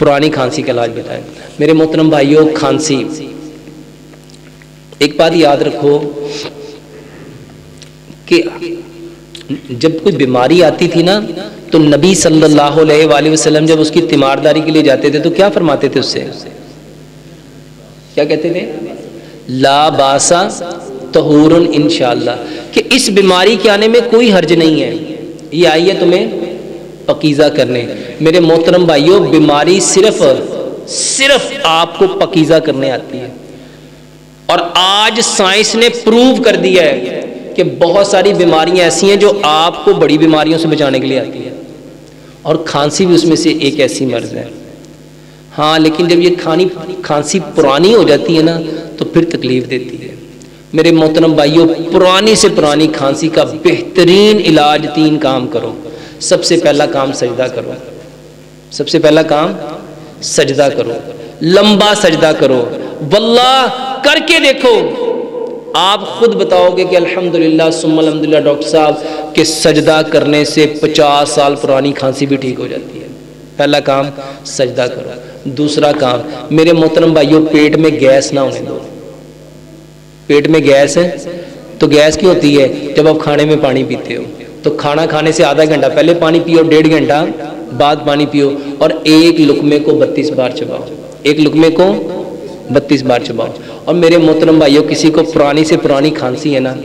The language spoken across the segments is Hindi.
पुरानी खांसी का इलाज बताएं। मेरे मोहतरम भाइयों, खांसी, एक बात याद रखो कि जब कोई बीमारी आती थी ना, तो नबी सल्लल्लाहु अलैहि वसल्लम जब उसकी तीमारदारी के लिए जाते थे तो क्या फरमाते थे उससे? क्या कहते थे? ला बासा तहूरुन इंशाअल्लाह, कि इस बीमारी के आने में कोई हर्ज नहीं है, ये आई है तुम्हें पकीज़ा करने। मेरे मोहतरम भाइयों, बीमारी सिर्फ आपको पकीज़ा करने आती है। और आज साइंस ने प्रूव कर दिया है कि बहुत सारी बीमारियां ऐसी हैं जो आपको बड़ी बीमारियों से बचाने के लिए आती है, और खांसी भी उसमें से एक ऐसी मर्ज है। हाँ, लेकिन जब ये खांसी पुरानी हो जाती है ना, तो फिर तकलीफ देती है। मेरे मोहतरम भाइयों, पुरानी से पुरानी खांसी का बेहतरीन इलाज 3 काम करो। सबसे पहला काम सजदा करो। सबसे पहला काम सजदा करो, लंबा सजदा करो। वल्लाह करके देखो, आप खुद बताओगे कि अल्हम्दुलिल्लाह सुम्मा अल्हम्दुलिल्लाह डॉक्टर साहब के सजदा करने से 50 साल पुरानी खांसी भी ठीक हो जाती है। पहला काम सजदा करो। दूसरा काम, मेरे मोहतरम भाइयों, पेट में गैस ना होने दो। पेट में गैस है तो गैस क्यों होती है? जब आप खाने में पानी पीते हो, तो खाना खाने से आधा घंटा पहले पानी पियो, 1.5 घंटा बाद पानी पियो, और एक लुकमे को 32 बार चबाओ। एक लुकमे को 32 बार चबाओ। और मेरे मोहतरम भाइयों, किसी को पुरानी से पुरानी खांसी है ना,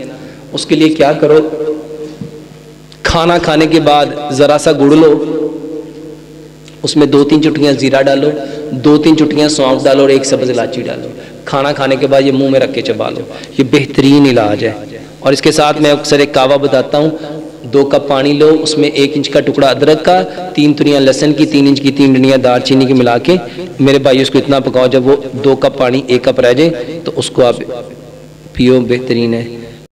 उसके लिए क्या करो, खाना खाने के बाद ज़रा सा गुड़ लो, उसमें 2-3 चुटकियाँ ज़ीरा डालो, 2-3 चुटकियाँ सौंफ डालो और 1 सब्ज़ इलायची डालो। खाना खाने के बाद ये मुंह में रख के चबा लो। ये बेहतरीन इलाज है। और इसके साथ मैं अक्सर एक कावा बताता हूँ। 2 कप पानी लो, उसमें 1 इंच का टुकड़ा अदरक का, 3 तुरियाँ लहसुन की, 3 इंच की 3 डंडियाँ दालचीनी की मिला के, मेरे भाई उसको इतना पकाओ जब वो 2 कप पानी 1 कप रह जाए, तो उसको आप पियो। बेहतरीन है।